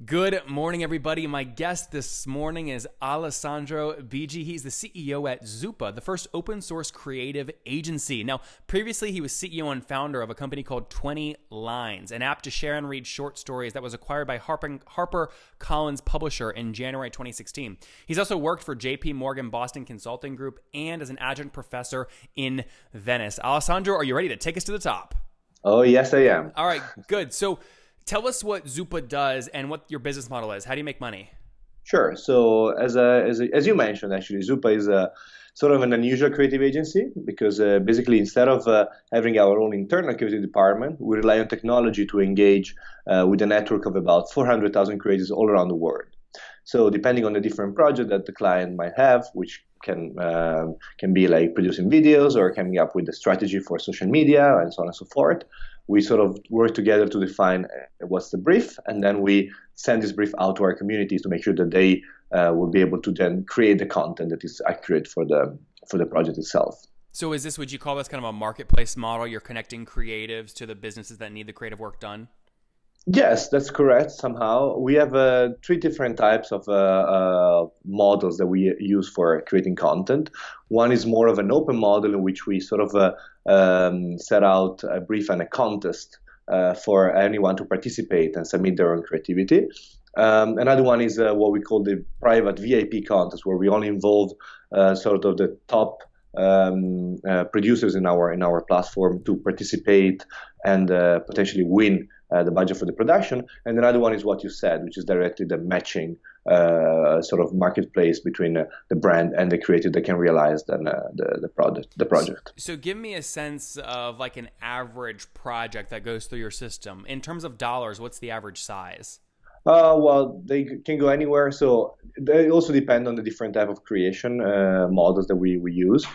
Good morning, everybody. My guest this morning is Alessandro Biggi. He's the CEO at Zoopa, the first open source creative agency. Now, previously, he was CEO and founder of a company called 20 Lines, an app to share and read short stories that was acquired by HarperCollins publisher in January 2016. He's also worked for JP Morgan Boston Consulting Group and as an adjunct professor in Venice. Alessandro, are you ready to take us to the top? Oh, yes, I am. All right, good. So tell us what Zoopa does and what your business model is. How do you make money? Sure. So, as you mentioned, actually, Zoopa is a sort of an unusual creative agency because basically, instead of having our own internal creative department, we rely on technology to engage with a network of about 400,000 creators all around the world. So, depending on the different project that the client might have, which can be like producing videos or coming up with a strategy for social media and so on and so forth. We sort of work together to define what's the brief, and then we send this brief out to our communities to make sure that they will be able to then create the content that is accurate for the project itself. So would you call this kind of a marketplace model? You're connecting creatives to the businesses that need the creative work done? Yes, that's correct. Somehow we have three different types of models that we use for creating content. One is more of an open model in which we sort of set out a brief and a contest for anyone to participate and submit their own creativity. Another one is what we call the private VIP contest, where we only involve sort of the top producers in our platform to participate and potentially win the budget for the production. And another one is what you said, which is directly the matching sort of marketplace between the brand and the creative that can realize then the project. So give me a sense of like an average project that goes through your system. In terms of dollars, what's the average size? Well, they can go anywhere. So they also depend on the different type of creation models that we use.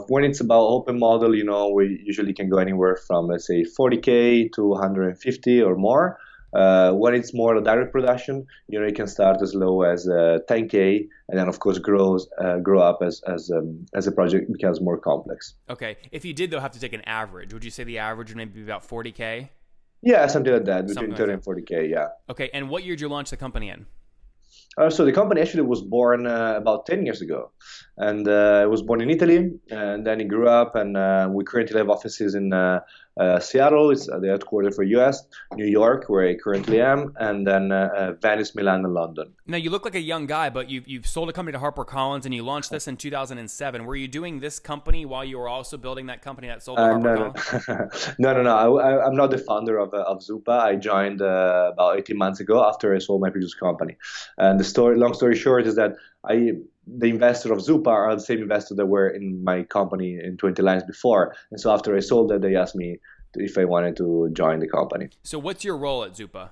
When it's about open model, we usually can go anywhere from, let's say, 40K to 150 or more. When it's more a direct production, it can start as low as 10K, and then of course grow up as the project becomes more complex. Okay. If you did though have to take an average, would you say the average would maybe be about 40K? Yeah, something like that, between Something 30 like and 40K, yeah. Okay. And what year did you launch the company in? So the company actually was born about 10 years ago, and it was born in Italy, and then it grew up, and we currently have offices in Seattle, it's the headquarters for US, New York, where I currently am, and then Venice, Milan, and London. Now, you look like a young guy, but you've sold a company to HarperCollins, and you launched this in 2007. Were you doing this company while you were also building that company that sold to HarperCollins? No. I'm not the founder of Zoopa. I joined about 18 months ago after I sold my previous company. And long story short, is that the investor of Zoopa are the same investor that were in my company in 20 Lines before. And so after I sold that, they asked me if I wanted to join the company. So what's your role at Zoopa?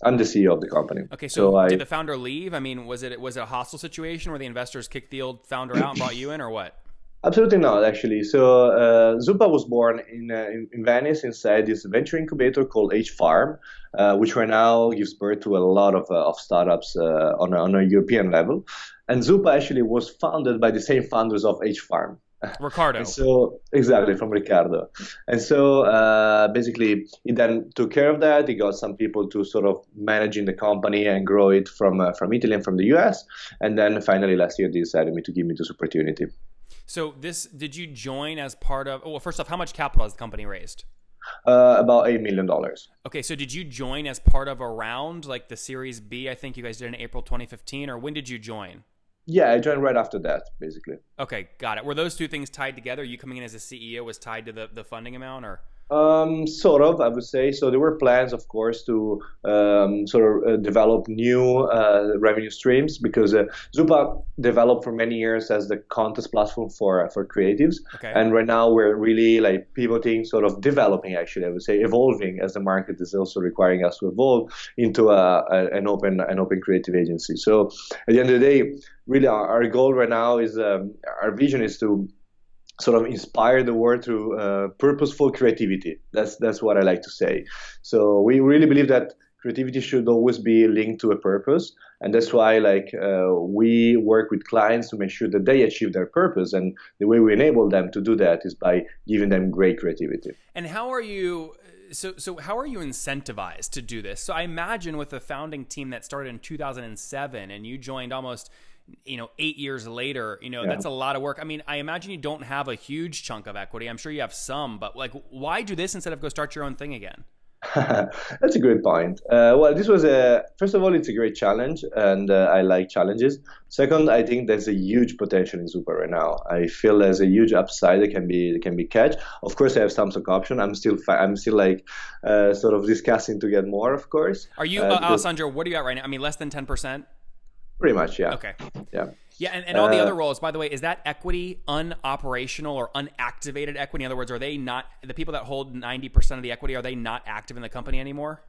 I'm the CEO of the company. Okay, so did the founder leave? I mean, was it a hostile situation where the investors kicked the old founder out and brought you in, or what? Absolutely not, actually. So Zoopa was born in Venice inside this venture incubator called H Farm, which right now gives birth to a lot of startups on a European level. And Zoopa actually was founded by the same founders of H Farm. Ricardo. And so exactly, from Ricardo. And so basically he then took care of that. He got some people to sort of managing the company and grow it from Italy and from the US. And then finally last year they decided to give me this opportunity. So did you join as part of, well, first off, how much capital has the company raised? About $8 million. Okay, so did you join as part of a round, like the Series B, I think you guys did in April 2015, or when did you join? Yeah, I joined right after that, basically. Okay, got it. Were those two things tied together? You coming in as a CEO was tied to the funding amount, or? Sort of, I would say. So there were plans, of course, to develop new revenue streams because Zoopa developed for many years as the contest platform for creatives. Okay. And right now we're really like pivoting, sort of developing, actually, I would say, evolving as the market is also requiring us to evolve into an open creative agency. So at the end of the day, really our goal right now is, our vision is to sort of inspire the world through purposeful creativity. That's what I like to say. So we really believe that creativity should always be linked to a purpose, and that's why we work with clients to make sure that they achieve their purpose. And the way we enable them to do that is by giving them great creativity. And how are you So how are you incentivized to do this? So I imagine with a founding team that started in 2007 and you joined almost 8 years later, that's a lot of work. I mean, I imagine you don't have a huge chunk of equity. I'm sure you have some, but like, why do this instead of go start your own thing again? That's a great point. Well, this was first of all, it's a great challenge, and I like challenges. Second, I think there's a huge potential in Zoopa right now. I feel there's a huge upside that can be catch. Of course, I have some stock option. I'm still like sort of discussing to get more, of course. Are you, Alessandro, what are you at right now? I mean, less than 10%? Pretty much, yeah. Okay. Yeah. Yeah, and all the other roles, by the way, is that equity unoperational or unactivated equity? In other words, are they not, the people that hold 90% of the equity, are they not active in the company anymore?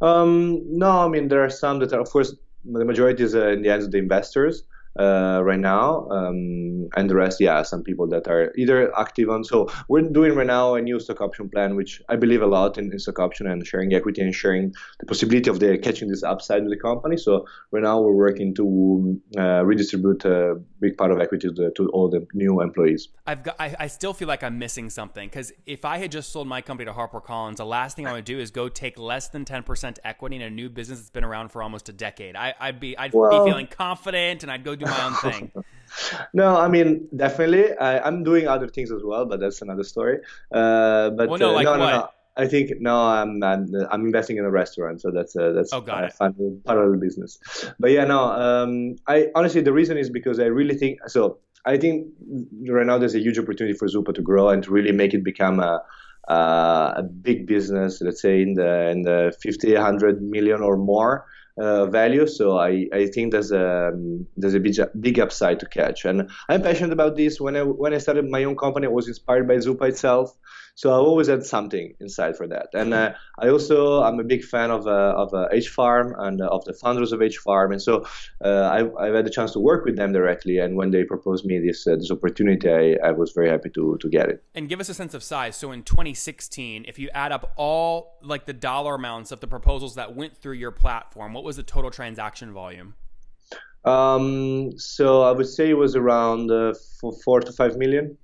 No, I mean, there are some that are, of course, the majority is in the hands of the investors right now, and the rest, yeah, some people that are either active on. So we're doing right now a new stock option plan, which I believe a lot in stock option and sharing equity and sharing the possibility of catching this upside with the company. So right now we're working to redistribute a big part of equity to all the new employees. I still feel like I'm missing something, because if I had just sold my company to HarperCollins, the last thing I would do is go take less than 10% equity in a new business that's been around for almost a decade. I'd be feeling confident, and I'd go do my own thing. No, I mean, definitely. I'm doing other things as well, but that's another story. But Well, no, like what? no. I think no, I'm investing in a restaurant, so that's Oh, got it. fun parallel business. But yeah, no. I honestly, the reason is because I really think so. I think right now there's a huge opportunity for Zoopa to grow and to really make it become a big business. Let's say in the 50, 100 million or more value. So I think there's a big upside to catch, and I'm passionate about this. When I started my own company, I was inspired by Zoopa itself. So I always had something inside for that, and I'm a big fan of H Farm and of the founders of H Farm, and so I've had the chance to work with them directly. And when they proposed me this opportunity, I was very happy to get it. And give us a sense of size. So in 2016, if you add up all like the dollar amounts of the proposals that went through your platform, what was the total transaction volume? So I would say it was around 4 to 5 million.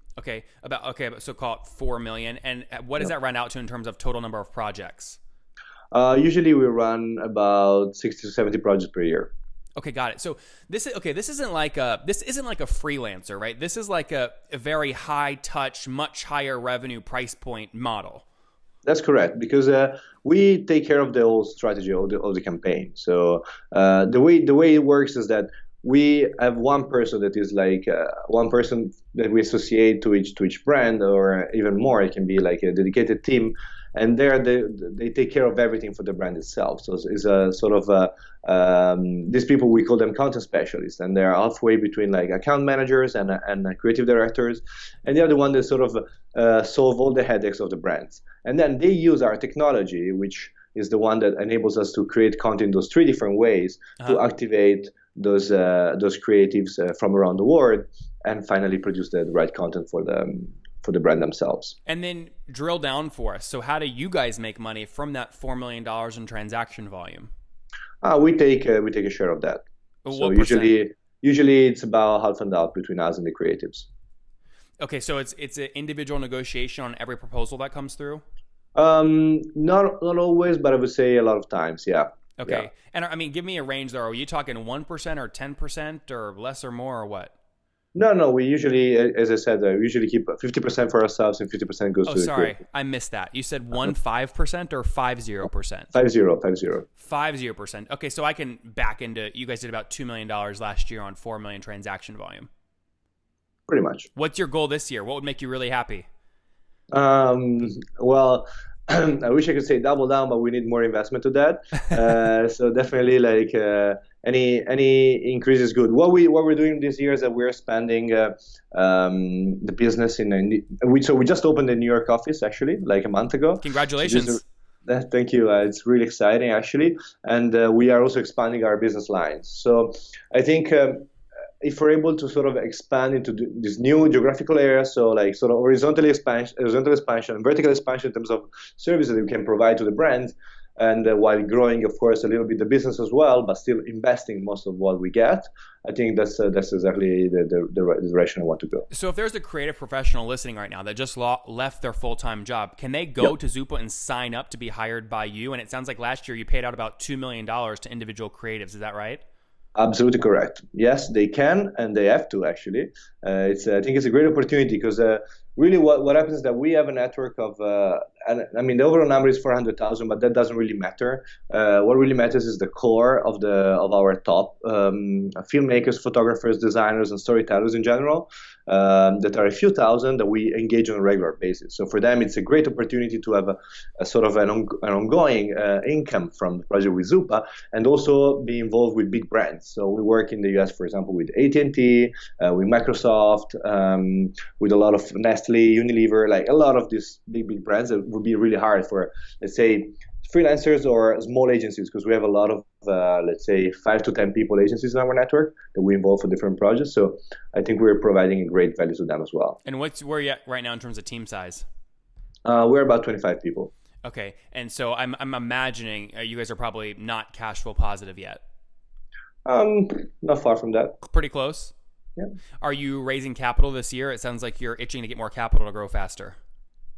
So call it 4 million. And what does that run out to in terms of total number of projects? Usually we run about 60 to 70 projects per year. Okay, got it. So this isn't like a freelancer, right? This is like a very high touch, much higher revenue price point model. That's correct, because we take care of the whole strategy of the campaign. So the way it works is that we have one person that is like one person that we associate to each brand, or even more. It can be like a dedicated team, and they take care of everything for the brand itself. So it's a sort of these people, we call them content specialists, and they're halfway between like account managers and creative directors, and they're the one that sort of solve all the headaches of the brands. And then they use our technology, which is the one that enables us to create content in those three different ways to activate those creatives from around the world, and finally produce the right content for the brand themselves. And then drill down for us. So how do you guys make money from that $4 million in transaction volume? We take a share of that. What usually it's about half and half between us and the creatives. Okay, so it's an individual negotiation on every proposal that comes through? Not always, but I would say a lot of times, yeah. Okay. Yeah. And I mean, give me a range there. Are you talking 1% or 10% or less or more, or what? No. We usually, as I said, we usually keep 50% for ourselves and 50% goes to the sorry. creative. I missed that. You said 15% or 50%? 50. 50%. Okay, so I can back into, you guys did about $2 million last year on 4 million transaction volume. Pretty much. What's your goal this year? What would make you really happy? Well, I wish I could say double down, but we need more investment to that. So definitely, like any increase is good. What we're doing this year is that we're expanding the business so we just opened a New York office actually, like a month ago. Congratulations. Thank you. It's really exciting actually, and we are also expanding our business lines. So I think. If we're able to sort of expand into this new geographical area, so like sort of horizontal expansion, and vertical expansion in terms of services that we can provide to the brands, and while growing, of course, a little bit the business as well, but still investing most of what we get. I think that's exactly the right direction I want to go. So if there's a creative professional listening right now that just left their full-time job, can they go to Zoopa and sign up to be hired by you? And it sounds like last year you paid out about $2 million to individual creatives. Is that right? Absolutely correct. Yes, they can, and they have to actually. I think it's a great opportunity because really what happens is that we have a network of, and I mean the overall number is 400,000, but that doesn't really matter. What really matters is the core of our top filmmakers, photographers, designers, and storytellers in general. That are a few thousand that we engage on a regular basis. So for them, it's a great opportunity to have a sort of an ongoing income from the project with Zoopa, and also be involved with big brands. So we work in the US, for example, with AT&T, with Microsoft, with a lot of Nestle, Unilever, like a lot of these big brands that would be really hard for, let's say, freelancers or small agencies, because we have a lot of, let's say, 5 to 10 people agencies in our network that we involve for different projects. So I think we're providing a great value to them as well. And where are you at right now in terms of team size? We're about 25 people. Okay. And so I'm imagining you guys are probably not cash flow positive yet. Not far from that. Pretty close? Yeah. Are you raising capital this year? It sounds like you're itching to get more capital to grow faster.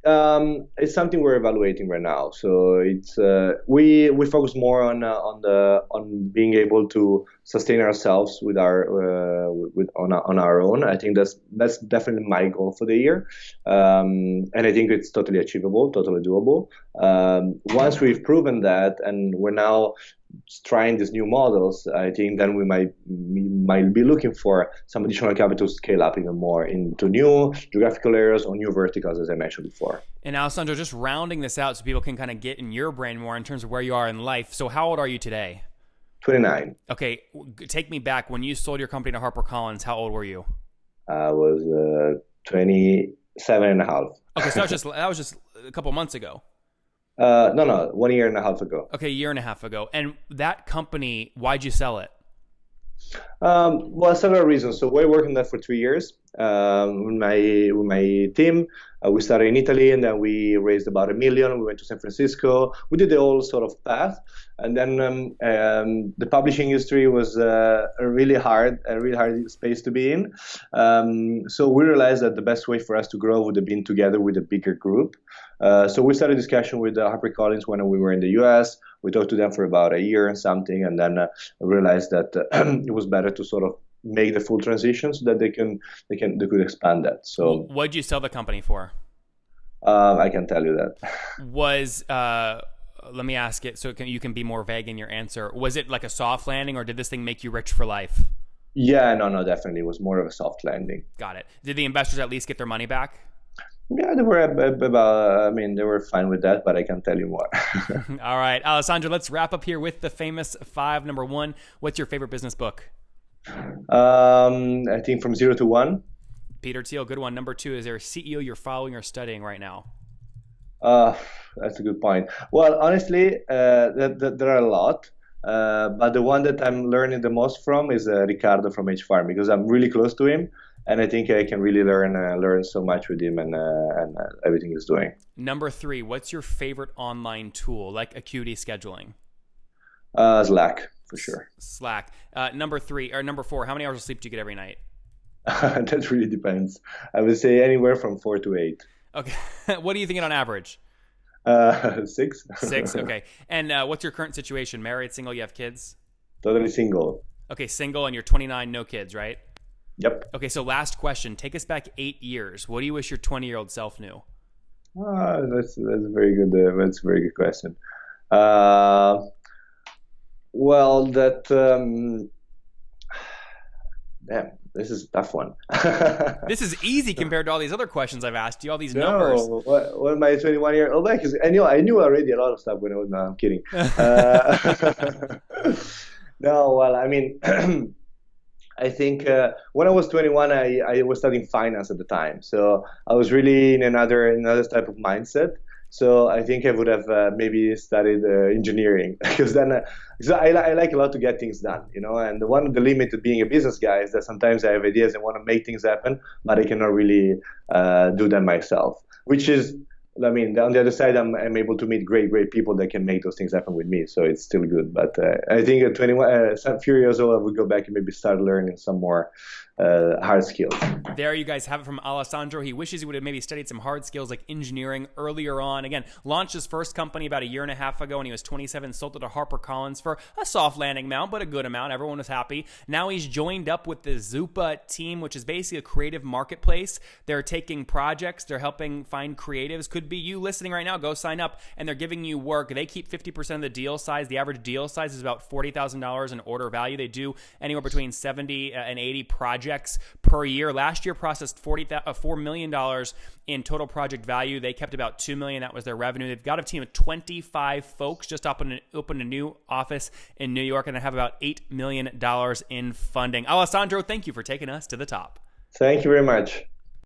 It's something we're evaluating right now. So it's we focus more on being able to sustain ourselves with on our own. I think that's definitely my goal for the year, and I think it's totally achievable, totally doable. Once we've proven that, and we're now trying these new models, I think then we might be looking for some additional capital to scale up even more into new geographical areas or new verticals, as I mentioned before. And Alessandro, just rounding this out so people can kind of get in your brain more in terms of where you are in life. So how old are you today? 29. Okay, take me back. When you sold your company to HarperCollins, how old were you? I was 27 and a half. Okay, so that was just a couple months ago. No, 1 year and a half ago. Okay, a year and a half ago. And that company, why'd you sell it? Well, several reasons. So we're working that for 3 years with my team. We started in Italy, and then we raised about $1 million. We went to San Francisco. We did the whole sort of path, and then the publishing industry was a really hard space to be in. So we realized that the best way for us to grow would have been together with a bigger group. So we started discussion with HarperCollins when we were in the US. We talked to them for about a year and something, and then realized that it was better to sort of make the full transition so that they could expand that. So what did you sell the company for? I can tell you that. Let me ask it so you can be more vague in your answer. Was it like a soft landing, or did this thing make you rich for life? Yeah, no, definitely. It was more of a soft landing. Got it. Did the investors at least get their money back? Yeah, they were fine with that, but I can't tell you more. All right, Alessandro, let's wrap up here with the famous 5. Number 1, what's your favorite business book? I think From Zero to One. Peter Thiel, good one. Number 2, is there a CEO you're following or studying right now? That's a good point. Well, honestly, there are a lot. But the one that I'm learning the most from is Ricardo from H-Farm, because I'm really close to him, and I think I can really learn so much with him and everything he's doing. Number 3, what's your favorite online tool, like Acuity scheduling? Slack, for sure. Slack. Number 4, how many hours of sleep do you get every night? That really depends. I would say anywhere from 4 to 8. Okay. What are you thinking on average? 6. 6, okay. And what's your current situation? Married, single, you have kids? Totally single. Okay, single, and you're 29, no kids, right? Yep. Okay, so last question. Take us back 8 years. What do you wish your 20-year-old self knew? That's a very good. That's a very good question. Well, that. Damn, this is a tough one. This is easy compared to all these other questions I've asked you. All these numbers. What my 21-year-old back is. I knew already a lot of stuff when I was. No, I'm kidding. No, well, I mean. I think when I was 21, I was studying finance at the time, so I was really in another type of mindset. So I think I would have maybe studied engineering, because then I like a lot to get things done, And one of the limits of being a business guy is that sometimes I have ideas and want to make things happen, but I cannot really do them myself, which is I mean, on the other side, I'm able to meet great people that can make those things happen with me. So it's still good. But I think at 21, some few years old, I would go back and maybe start learning some more hard skills. There you guys have it from Alessandro. He wishes he would have maybe studied some hard skills like engineering earlier on. Again, launched his first company about a year and a half ago when he was 27, sold it to HarperCollins for a soft landing amount, but a good amount. Everyone was happy. Now he's joined up with the Zoopa team, which is basically a creative marketplace. They're taking projects. They're helping find creatives. Could be you listening right now. Go sign up, and they're giving you work. They keep 50% of the deal size. The average deal size is about $40,000 in order value. They do anywhere between 70 and 80 projects per year. Last year processed $4 million in total project value. They kept about $2 million. That was their revenue. They've got a team of 25 folks, just opened a new office in New York, and they have about $8 million in funding. Alessandro, thank you for taking us to the top. Thank you very much.